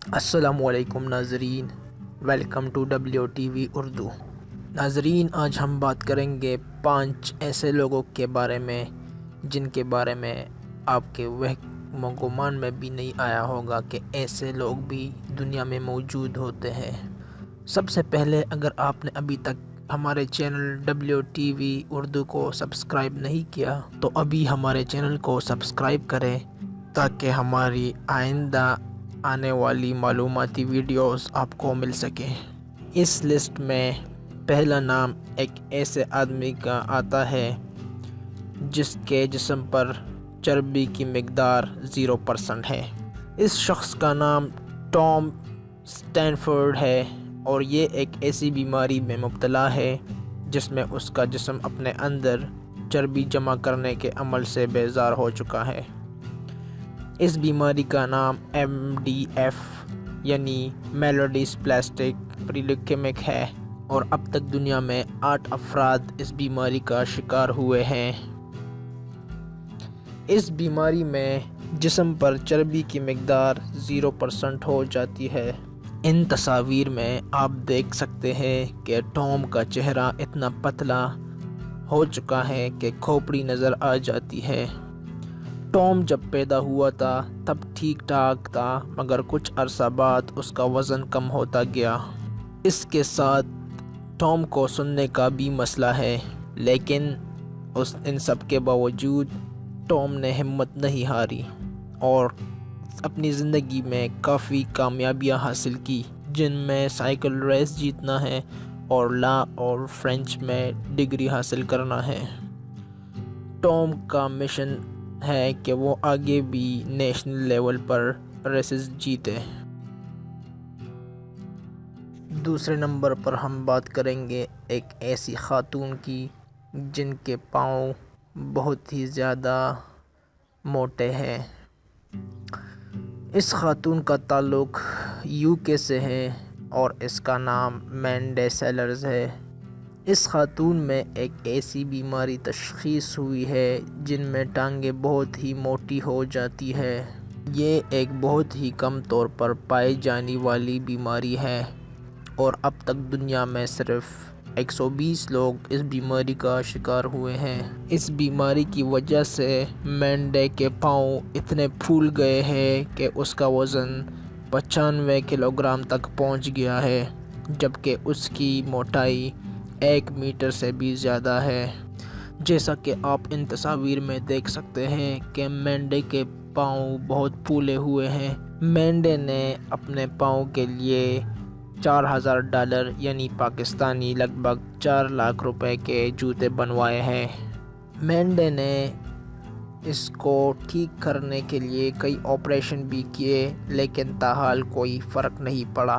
السلام علیکم ناظرین، ویلکم ٹو WTV اردو۔ ناظرین، آج ہم بات کریں گے 5 ایسے لوگوں کے بارے میں جن کے بارے میں آپ کے وہم و گمان میں بھی نہیں آیا ہوگا کہ ایسے لوگ بھی دنیا میں موجود ہوتے ہیں۔ سب سے پہلے، اگر آپ نے ابھی تک ہمارے چینل WTV اردو کو سبسکرائب نہیں کیا تو ابھی ہمارے چینل کو سبسکرائب کریں تاکہ ہماری آئندہ آنے والی معلوماتی ویڈیوز آپ کو مل سکیں۔ اس لسٹ میں پہلا نام ایک ایسے آدمی کا آتا ہے جس کے جسم پر چربی کی مقدار 0% ہے۔ اس شخص کا نام ٹام سٹینفورڈ ہے اور یہ ایک ایسی بیماری میں مبتلا ہے جس میں اس کا جسم اپنے اندر چربی جمع کرنے کے عمل سے بیزار ہو چکا ہے۔ اس بیماری کا نام MDF یعنی میلوڈیسپلاسٹک پریلیوکیمک ہے اور اب تک دنیا میں 8 افراد اس بیماری کا شکار ہوئے ہیں۔ اس بیماری میں جسم پر چربی کی مقدار 0% ہو جاتی ہے۔ ان تصاویر میں آپ دیکھ سکتے ہیں کہ ٹام کا چہرہ اتنا پتلا ہو چکا ہے کہ کھوپڑی نظر آ جاتی ہے۔ ٹام جب پیدا ہوا تھا تب ٹھیک ٹھاک تھا، مگر کچھ عرصہ بعد اس کا وزن کم ہوتا گیا۔ اس کے ساتھ ٹام کو سننے کا بھی مسئلہ ہے، لیکن ان سب کے باوجود ٹام نے ہمت نہیں ہاری اور اپنی زندگی میں کافی کامیابیاں حاصل کی، جن میں سائیکل ریس جیتنا ہے اور لا اور فرینچ میں ڈگری حاصل کرنا ہے۔ ٹام کا مشن ہے کہ وہ آگے بھی نیشنل لیول پر ریسز جیتے۔ دوسرے نمبر پر ہم بات کریں گے ایک ایسی خاتون کی جن کے پاؤں بہت ہی زیادہ موٹے ہیں۔ اس خاتون کا تعلق UK سے ہے اور اس کا نام مینڈی سیلرز ہے۔ اس خاتون میں ایک ایسی بیماری تشخیص ہوئی ہے جن میں ٹانگیں بہت ہی موٹی ہو جاتی ہے۔ یہ ایک بہت ہی کم طور پر پائی جانے والی بیماری ہے اور اب تک دنیا میں صرف 120 لوگ اس بیماری کا شکار ہوئے ہیں۔ اس بیماری کی وجہ سے مینڈی کے پاؤں اتنے پھول گئے ہیں کہ اس کا وزن 95 کلوگرام تک پہنچ گیا ہے، جبکہ اس کی موٹائی 1 میٹر سے بھی زیادہ ہے۔ جیسا کہ آپ ان تصاویر میں دیکھ سکتے ہیں کہ مینڈی کے پاؤں بہت پھولے ہوئے ہیں۔ مینڈی نے اپنے پاؤں کے لیے $4000 یعنی پاکستانی لگ بھگ 4 لاکھ روپے کے جوتے بنوائے ہیں۔ مینڈی نے اس کو ٹھیک کرنے کے لیے کئی آپریشن بھی کیے، لیکن تاحال کوئی فرق نہیں پڑا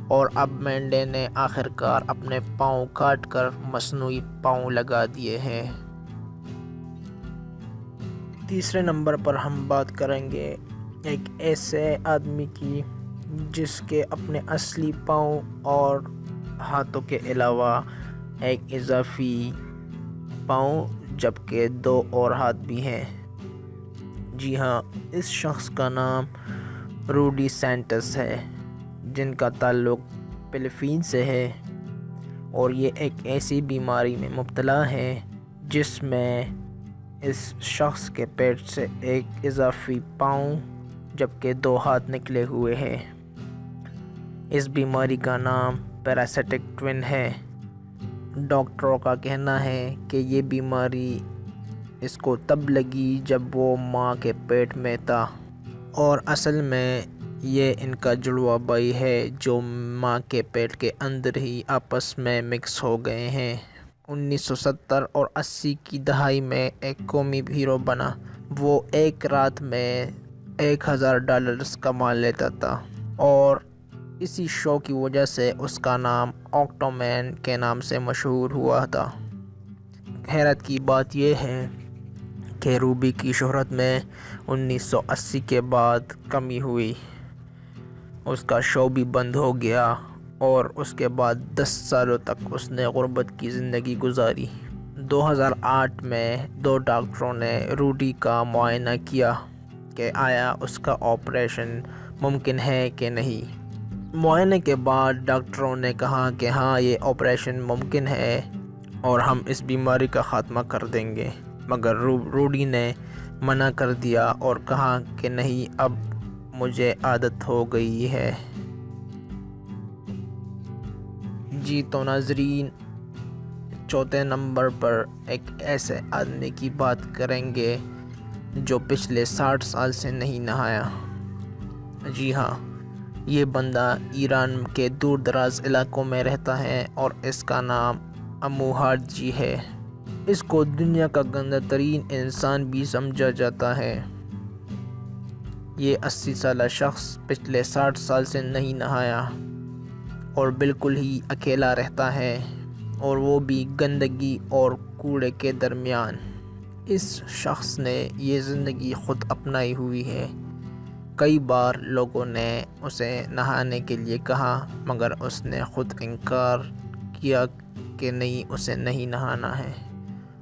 اور اب مینڈی نے آخرکار اپنے پاؤں کاٹ کر مصنوعی پاؤں لگا دیے ہیں۔ تیسرے نمبر پر ہم بات کریں گے ایک ایسے آدمی کی جس کے اپنے اصلی پاؤں اور ہاتھوں کے علاوہ ایک اضافی پاؤں جبکہ 2 اور ہاتھ بھی ہیں۔ جی ہاں، اس شخص کا نام روڈی سینٹس ہے جن کا تعلق فلپائن سے ہے اور یہ ایک ایسی بیماری میں مبتلا ہے جس میں اس شخص کے پیٹ سے ایک اضافی پاؤں جبکہ 2 ہاتھ نکلے ہوئے ہیں۔ اس بیماری کا نام پیراسائٹک ٹوین ہے۔ ڈاکٹروں کا کہنا ہے کہ یہ بیماری اس کو تب لگی جب وہ ماں کے پیٹ میں تھا اور اصل میں یہ ان کا جڑواں بھائی ہے جو ماں کے پیٹ کے اندر ہی آپس میں مکس ہو گئے ہیں۔ 1970 اور 80 کی دہائی میں ایک قومی ہیرو بنا۔ وہ ایک رات میں $1000 کما لیتا تھا اور اسی شو کی وجہ سے اس کا نام آکٹومین کے نام سے مشہور ہوا تھا۔ حیرت کی بات یہ ہے کہ روبی کی شہرت میں 1980 کے بعد کمی ہوئی، اس کا شو بھی بند ہو گیا اور اس کے بعد 10 سالوں تک اس نے غربت کی زندگی گزاری۔ 2008 میں 2 ڈاکٹروں نے روڈی کا معائنہ کیا کہ آیا اس کا آپریشن ممکن ہے کہ نہیں۔ معائنے کے بعد ڈاکٹروں نے کہا کہ ہاں یہ آپریشن ممکن ہے اور ہم اس بیماری کا خاتمہ کر دیں گے، مگر روڈی نے منع کر دیا اور کہا کہ نہیں، اب مجھے عادت ہو گئی ہے۔ جی تو ناظرین، چوتھے نمبر پر ایک ایسے آدمی کی بات کریں گے جو پچھلے 60 سال سے نہیں نہایا۔ جی ہاں، یہ بندہ ایران کے دور دراز علاقوں میں رہتا ہے اور اس کا نام اموہات جی ہے۔ اس کو دنیا کا گندہ ترین انسان بھی سمجھا جاتا ہے۔ یہ 80 سالہ شخص پچھلے 60 سال سے نہیں نہایا اور بالکل ہی اکیلا رہتا ہے، اور وہ بھی گندگی اور کوڑے کے درمیان۔ اس شخص نے یہ زندگی خود اپنائی ہوئی ہے۔ کئی بار لوگوں نے اسے نہانے کے لیے کہا، مگر اس نے خود انکار کیا کہ نہیں، اسے نہیں نہانا ہے،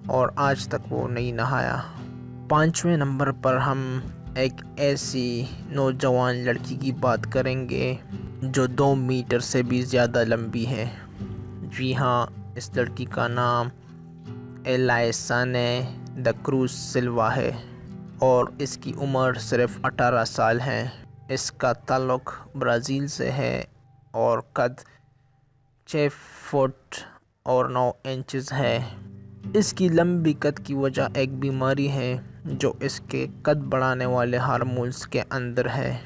اور آج تک وہ نہیں نہایا۔ 5ویں نمبر پر ہم ایک ایسی نوجوان لڑکی کی بات کریں گے جو 2 میٹر سے بھی زیادہ لمبی ہے۔ جی ہاں، اس لڑکی کا نام ایلیسانے دا کروز سلوا ہے اور اس کی عمر صرف 18 سال ہے۔ اس کا تعلق برازیل سے ہے اور قد 6 فٹ اور 9 انچز ہے۔ اس کی لمبی قد کی وجہ ایک بیماری ہے جو اس کے قد بڑھانے والے ہارمونز کے اندر ہے،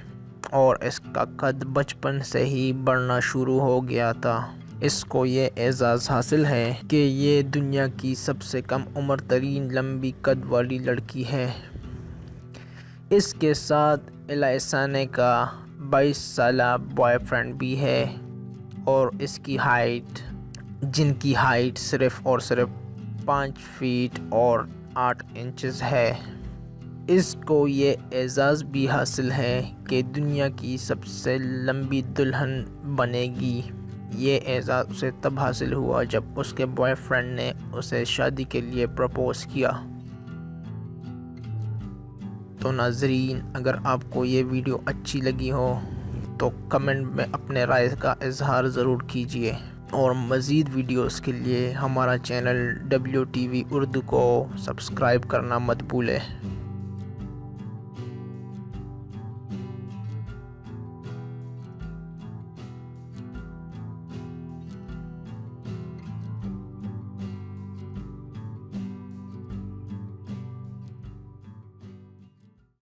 اور اس کا قد بچپن سے ہی بڑھنا شروع ہو گیا تھا۔ اس کو یہ اعزاز حاصل ہے کہ یہ دنیا کی سب سے کم عمر ترین لمبی قد والی لڑکی ہے۔ اس کے ساتھ ایلیسانے کا 22 سالہ بوائے فرینڈ بھی ہے، اور اس کی ہائٹ، جن کی ہائٹ صرف اور صرف 5 فٹ اور 8 انچز ہے۔ اس کو یہ اعزاز بھی حاصل ہے کہ دنیا کی سب سے لمبی دلہن بنے گی۔ یہ اعزاز اسے تب حاصل ہوا جب اس کے بوائے فرینڈ نے اسے شادی کے لیے پرپوز کیا۔ تو ناظرین، اگر آپ کو یہ ویڈیو اچھی لگی ہو تو کمنٹ میں اپنے رائے کا اظہار ضرور کیجیے، اور مزید ویڈیوز کے لیے ہمارا چینل WTV اردو کو سبسکرائب کرنا مت بھولیں۔